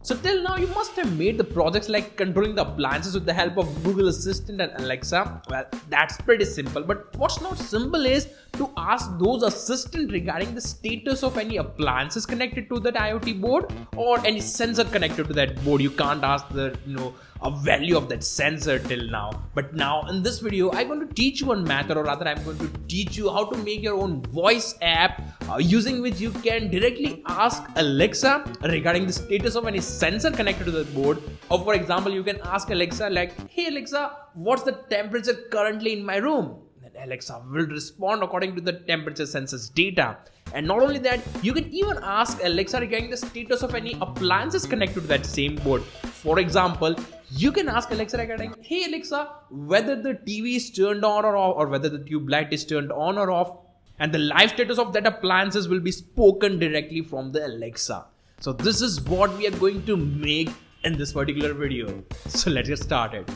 So till now you must have made the projects like controlling the appliances with the help of Google Assistant and Alexa. Well, that's pretty simple, but what's not simple is to ask those assistants regarding the status of any appliances connected to that IoT board or any sensor connected to that board. You can't ask the a value of that sensor till now. But now in this video I'm going to teach you one method, or rather I'm going to teach you how to make your own voice app using which you can directly ask Alexa regarding the status of any sensor connected to the board. Or for example, you can ask Alexa like, hey Alexa, what's the temperature currently in my room? And Alexa will respond according to the temperature sensor's data. And not only that, you can even ask Alexa regarding the status of any appliances connected to that same board. For example, you can ask Alexa regarding, hey Alexa, whether the TV is turned on or off, or whether the tube light is turned on or off, and the live status of that appliances will be spoken directly from the Alexa. So this is what we are going to make in this particular video. So let's get started.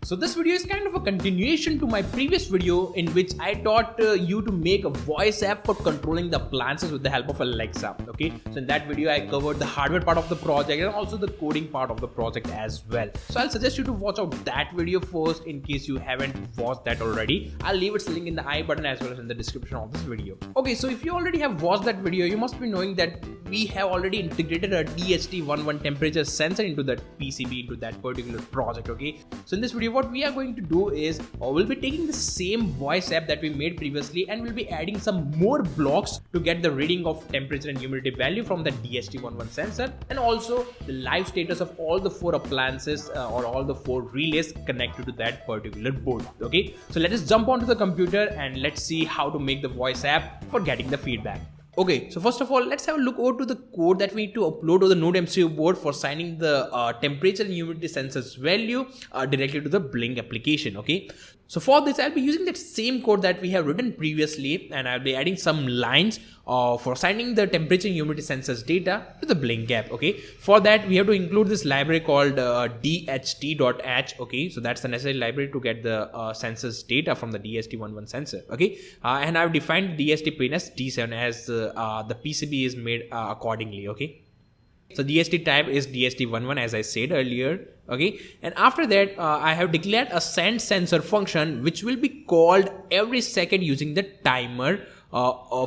So this video is kind of a continuation to my previous video in which I taught you to make a voice app for controlling the appliances with the help of Alexa. Okay, so in that video I covered the hardware part of the project and also the coding part of the project as well. So I'll suggest you to watch out that video first in case you haven't watched that already. I'll leave its link in the I button as well as in the description of this video. Okay, so if you already have watched that video, you must be knowing that we have already integrated a DHT11 temperature sensor into that PCB, into that particular project. Okay, so in this video what we are going to do is we'll be taking the same voice app that we made previously and we'll be adding some more blocks to get the reading of temperature and humidity value from the DHT11 sensor, and also the live status of all the 4 appliances or all the 4 relays connected to that particular board. Okay, so let us jump onto the computer and let's see how to make the voice app for getting the feedback. Okay, so first of all, let's have a look over to the code that we need to upload to the NodeMCU board for signing the temperature and humidity sensors value directly to the Blynk application. Okay, so for this I'll be using that same code that we have written previously, and I'll be adding some lines for signing the temperature and humidity sensors data to the Blynk app. Okay, for that we have to include this library called dht.h. Okay, so that's the necessary library to get the sensors data from the DHT11 sensor. Okay, and I've defined DHT pin as D7 as the PCB is made accordingly. Okay, so DHT type is DHT11 as I said earlier. Okay, and after that I have declared a send sensor function which will be called every second using the timer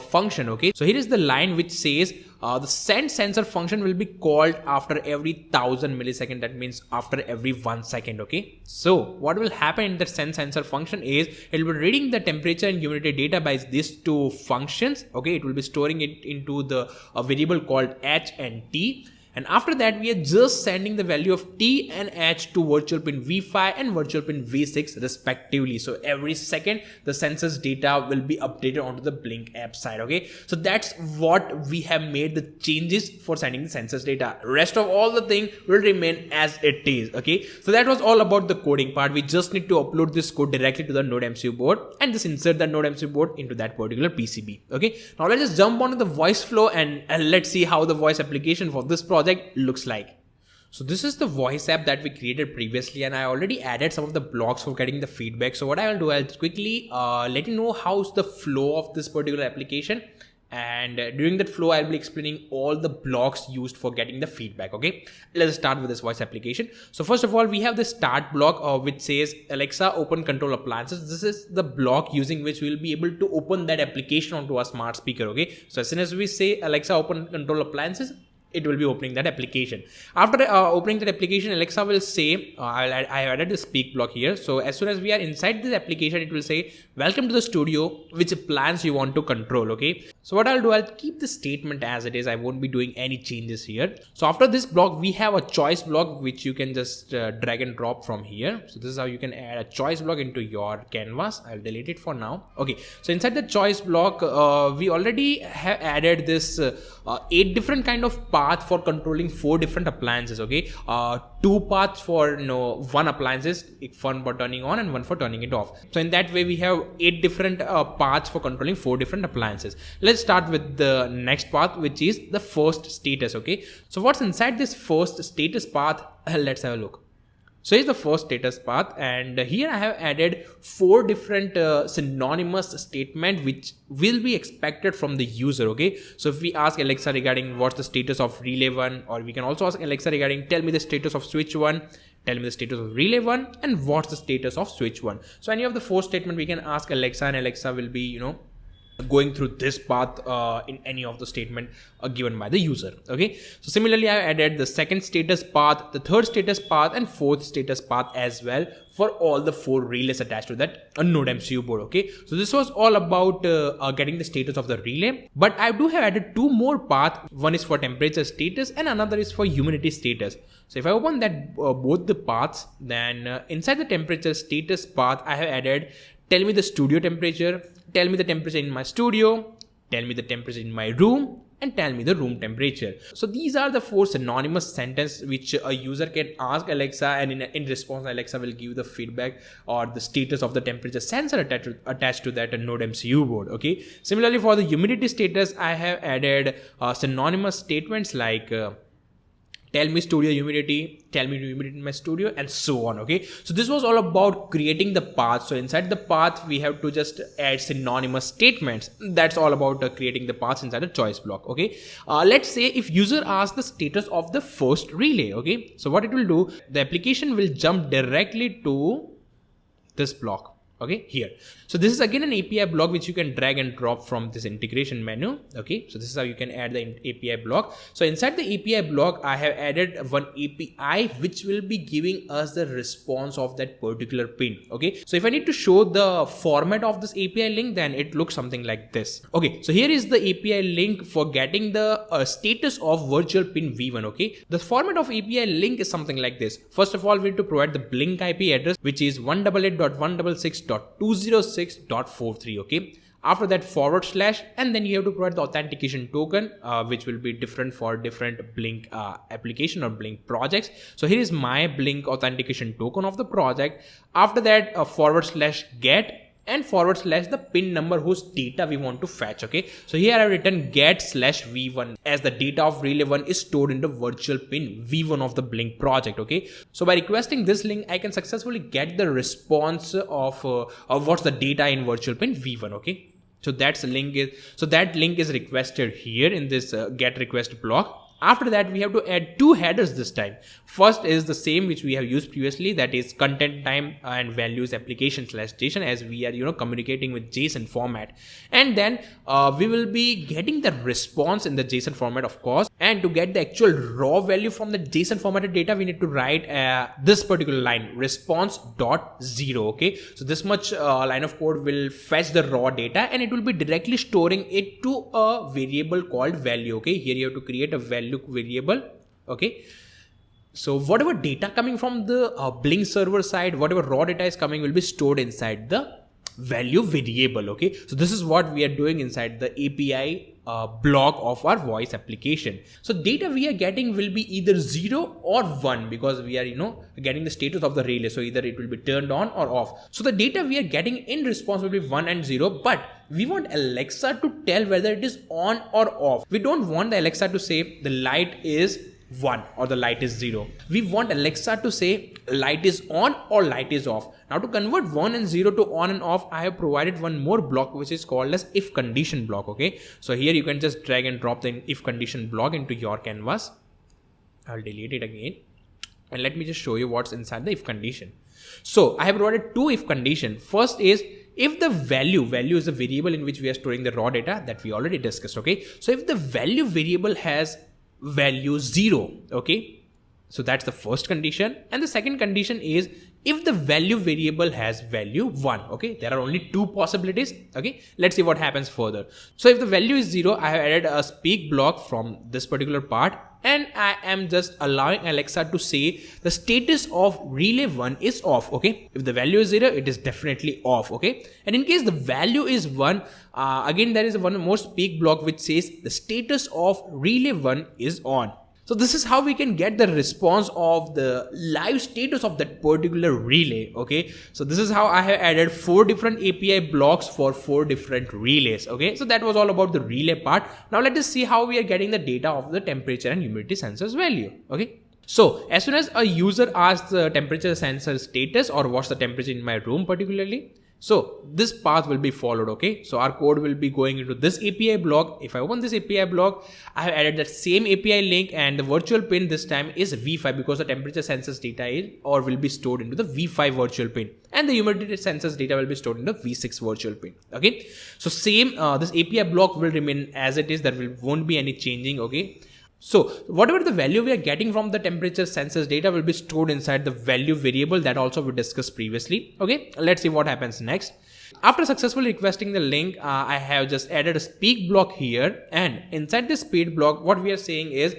function. Okay, so here is the line which says the send sensor function will be called after every 1000 millisecond. That means after every 1 second. Okay, so what will happen in the send sensor function is it will be reading the temperature and humidity data by these 2 functions. Okay, it will be storing it into the variable called h and t. And after that, we are just sending the value of T and H to virtual pin V5 and virtual pin V6 respectively. So every second, the sensors data will be updated onto the Blynk app side. Okay, so that's what we have made the changes for sending the sensors data. Rest of all the thing will remain as it is. Okay, so that was all about the coding part. We just need to upload this code directly to the NodeMCU board and just insert the NodeMCU board into that particular PCB. Okay, now let's just jump onto the Voiceflow and let's see how the voice application for this project looks like. So this is the voice app that we created previously, and I already added some of the blocks for getting the feedback. So what I will do, I'll quickly let you know how's the flow of this particular application, and during that flow I'll be explaining all the blocks used for getting the feedback. Okay, let's start with this voice application. So first of all, we have the start block which says Alexa open control appliances. This is the block using which we'll be able to open that application onto a smart speaker. Okay, so as soon as we say Alexa open control appliances, it will be opening that application. After opening that application, Alexa will say, I have added the speak block here. So as soon as we are inside this application, it will say, welcome to the studio, which plans you want to control. Okay, so what I'll do, I'll keep the statement as it is. I won't be doing any changes here. So after this block, we have a choice block, which you can just drag and drop from here. So this is how you can add a choice block into your canvas. I'll delete it for now. Okay, so inside the choice block, we already have added this 8 different kind of path for controlling 4 different appliances. Okay, 2 paths for one appliances, one for turning on and one for turning it off. So in that way we have 8 different paths for controlling 4 different appliances. Let's start with the next path, which is the first status. Okay, so what's inside this first status path? Let's have a look. So here's the first status path, and here I have added 4 different synonymous statement which will be expected from the user. Okay, so if we ask Alexa regarding what's the status of relay 1, or we can also ask Alexa regarding tell me the status of switch 1, tell me the status of relay 1, and what's the status of switch 1. So any of the 4 statement we can ask Alexa, and Alexa will be going through this path in any of the statement given by the user. Okay, so similarly I added the second status path, the third status path, and fourth status path as well for all the 4 relays attached to that NodeMCU board. Okay, so this was all about getting the status of the relay, but I do have added 2 more paths. One is for temperature status and another is for humidity status. So if I open that both the paths, then inside the temperature status path I have added tell me the studio temperature, tell me the temperature in my studio, tell me the temperature in my room, and tell me the room temperature. So these are the 4 synonymous sentences which a user can ask Alexa, and in response Alexa will give the feedback or the status of the temperature sensor attached to that NodeMCU board. Okay, similarly for the humidity status I have added synonymous statements like tell me studio humidity, tell me humidity in my studio, and so on. Okay, so this was all about creating the path. So inside the path we have to just add synonymous statements. That's all about creating the paths inside a choice block. Okay, let's say if user asks the status of the first relay. Okay, so what it will do, the application will jump directly to this block. Okay, here. So this is again an API block which you can drag and drop from this integration menu. Okay, so this is how you can add the API block. So inside the API block I have added one API which will be giving us the response of that particular pin. Okay, so if I need to show the format of this API link, then it looks something like this. Okay, so here is the API link for getting the status of virtual pin V1. Okay, the format of API link is something like this. First of all, we need to provide the Blynk IP address, which is 188.166.206.43. okay, after that /, and then you have to provide the authentication token which will be different for different Blynk application or Blynk projects. So here is my Blynk authentication token of the project. After that /get and / the pin number whose data we want to fetch. Okay, so here I have written get/v1 as the data of relay 1 is stored in the virtual pin V1 of the Blynk project. Okay, so by requesting this link I can successfully get the response of what's the data in virtual pin V1. Okay, so that link is requested here in this get request block. After that we have to add 2 headers this time. First is the same which we have used previously, that is content time and values application/JSON, as we are communicating with JSON format, and then we will be getting the response in the JSON format, of course. And to get the actual raw value from the JSON formatted data, we need to write this particular line, response.0. okay, so this much line of code will fetch the raw data and it will be directly storing it to a variable called value. Okay, here you have to create a value variable. Okay, so whatever data coming from the Blynk server side, whatever raw data is coming, will be stored inside the value variable. Okay, so this is what we are doing inside the API block of our voice application. So data we are getting will be either 0 or 1 because we are getting the status of the relay, so either it will be turned on or off. So the data we are getting in response will be 1 and 0, but we want Alexa to tell whether it is on or off. We don't want the Alexa to say the light is 1 or the light is 0. We want Alexa to say light is on or light is off. Now to convert 1 and 0 to on and off, I have provided one more block which is called as if condition block. Okay, so here you can just drag and drop the if condition block into your canvas. I'll delete it again and let me just show you what's inside the if condition. So I have provided 2 if condition. First is if the value is a variable in which we are storing the raw data that we already discussed. Okay, so if the value variable has value 0, okay, so that's the first condition. And the second condition is if the value variable has value 1. Okay, there are only 2 possibilities. Okay, let's see what happens further. So if the value is 0, I have added a speak block from this particular part, and I am just allowing Alexa to say the status of relay 1 is off. Okay, if the value is 0, it is definitely off. Okay, and in case the value is 1, again there is one more speak block which says the status of relay 1 is on. So this is how we can get the response of the live status of that particular relay. Okay, so this is how I have added 4 different API blocks for 4 different relays. Okay, so that was all about the relay part. Now let us see how we are getting the data of the temperature and humidity sensors value. Okay, So as soon as a user asks the temperature sensor status or what's the temperature in my room particularly, so this path will be followed, okay? So our code will be going into this API block. If I open this API block, I have added that same API link, and the virtual pin this time is V5 because the temperature sensors data is or will be stored into the V5 virtual pin, and the humidity sensors data will be stored in the V6 virtual pin, okay? So same, this API block will remain as it is, won't be any changing, okay? So whatever the value we are getting from the temperature sensors data will be stored inside the value variable that also we discussed previously. Okay, let's see what happens next. After successfully requesting the link, I have just added a speak block here, and inside this speak block, what we are saying is,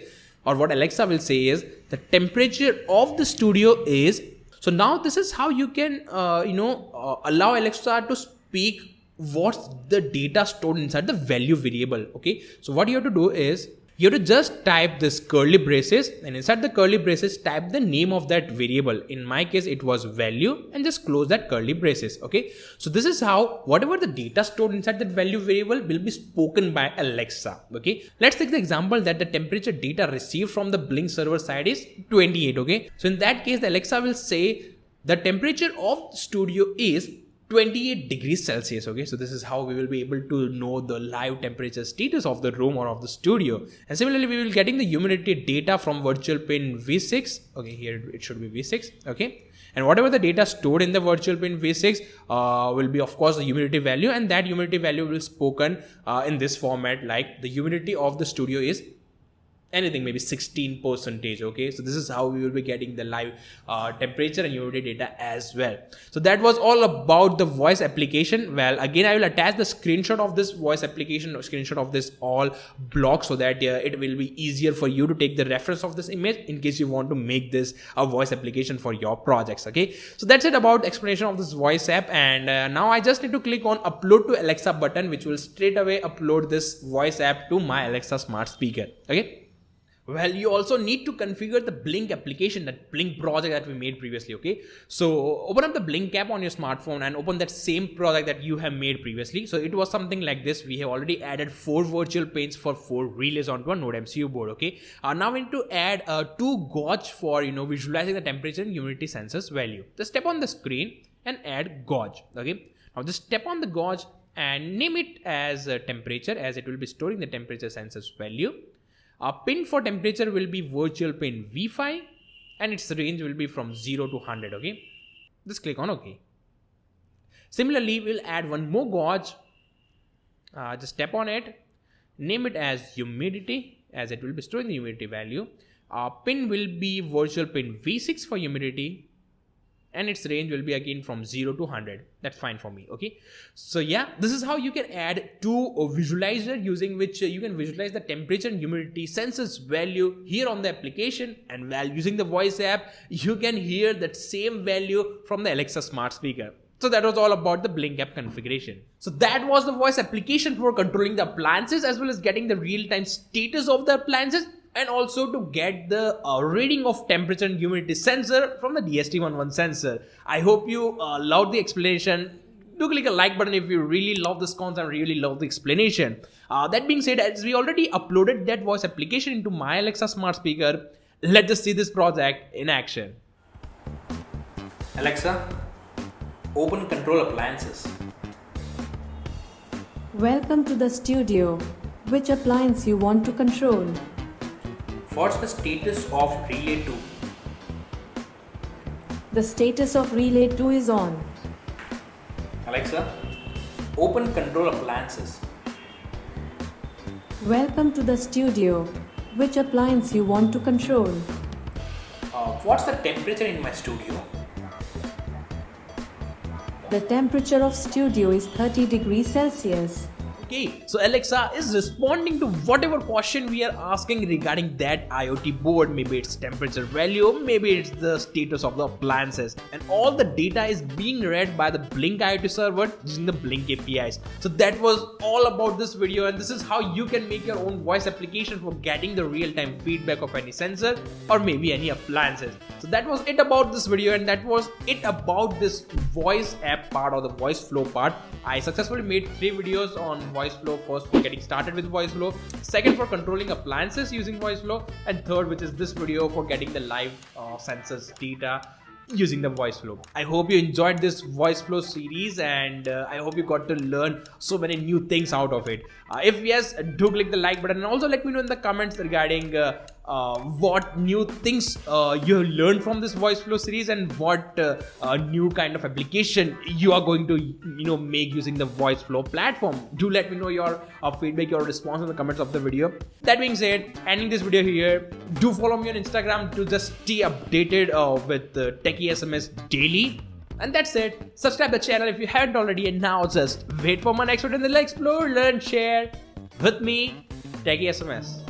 or what Alexa will say is, the temperature of the studio is. So now this is how you can, allow Alexa to speak what's the data stored inside the value variable. Okay, so what you have to do is, you have to just type this curly braces, and inside the curly braces type the name of that variable. In my case it was value, and just close that curly braces. Okay, so this is how whatever the data stored inside that value variable will be spoken by Alexa. Okay, let's take the example that the temperature data received from the Blynk server side is 28. Okay, so in that case the Alexa will say the temperature of the studio is 28 degrees Celsius. Okay, so this is how we will be able to know the live temperature status of the room or of the studio. And similarly, we will getting the humidity data from virtual pin V6. Okay, here it should be V6. Okay, and whatever the data stored in the virtual pin V6 will be of course the humidity value, and that humidity value will be spoken in this format, like the humidity of the studio is anything, maybe 16%. Okay, so this is how we will be getting the live temperature and humidity data as well. So that was all about the voice application. Well, again, I will attach the screenshot of this voice application or screenshot of this all block, so that it will be easier for you to take the reference of this image in case you want to make this a voice application for your projects. Okay, so that's it about explanation of this voice app, and now I just need to click on upload to Alexa button, which will straight away upload this voice app to my Alexa smart speaker. Okay. Well, you also need to configure the Blynk application, that Blynk project that we made previously. Okay, so open up the Blynk app on your smartphone and open that same project that you have made previously. So it was something like this. We have already added 4 virtual pins for 4 relays onto a NodeMCU board. Okay, now we need to add 2 gauge for visualizing the temperature and humidity sensors value. Just step on the screen and add gauge. Okay, now just step on the gauge and name it as temperature, as it will be storing the temperature sensors value. Pin for temperature will be virtual pin V5, and its range will be from 0 to 100. Okay, just click on OK. Similarly, we'll add one more gauge. Just tap on it, name it as humidity, as it will be storing the humidity value. Pin will be virtual pin V6 for humidity, and its range will be again from 0 to 100. That's fine for me. Okay, so yeah, this is how you can add 2 visualizer using which you can visualize the temperature and humidity sensors value here on the application, and while using the voice app you can hear that same value from the Alexa smart speaker. So that was all about the Blynk app configuration. So that was the voice application for controlling the appliances as well as getting the real-time status of the appliances, and also to get the reading of temperature and humidity sensor from the DST11 sensor. I hope you loved the explanation. Do click a like button if you really love this concept and really love the explanation. That being said, as we already uploaded that voice application into my Alexa smart speaker, let's just see this project in action. Alexa, open control appliances. Welcome to the studio. Which appliance you want to control? What's the status of Relay 2? The status of Relay 2 is on. Alexa, open control appliances. Welcome to the studio. Which appliance you want to control? What's the temperature in my studio? The temperature of studio is 30 degrees Celsius. Okay, so Alexa is responding to whatever question we are asking regarding that IoT board. Maybe it's temperature value, maybe it's the status of the appliances, and all the data is being read by the Blynk IoT server using the Blynk APIs. So that was all about this video, and this is how you can make your own voice application for getting the real-time feedback of any sensor or maybe any appliances. So that was it about this video, and that was it about this voice app part or the voice flow part. I successfully made 3 videos on voice Voiceflow. First, for getting started with Voiceflow. Second, for controlling appliances using Voiceflow. And third, which is this video, for getting the live sensors data using the Voiceflow. I hope you enjoyed this Voiceflow series, and I hope you got to learn so many new things out of it. If yes, do click the like button, and also let me know in the comments regarding what new things you learned from this Voiceflow series, and what new kind of application you are going to make using the Voiceflow platform. Do let me know your feedback, your response in the comments of the video. That being said, ending this video here. Do follow me on Instagram to just stay updated with techiesms daily. And that's it. Subscribe the channel if you haven't already, and now just wait for my next video, and then explore, learn, share with me, techiesms.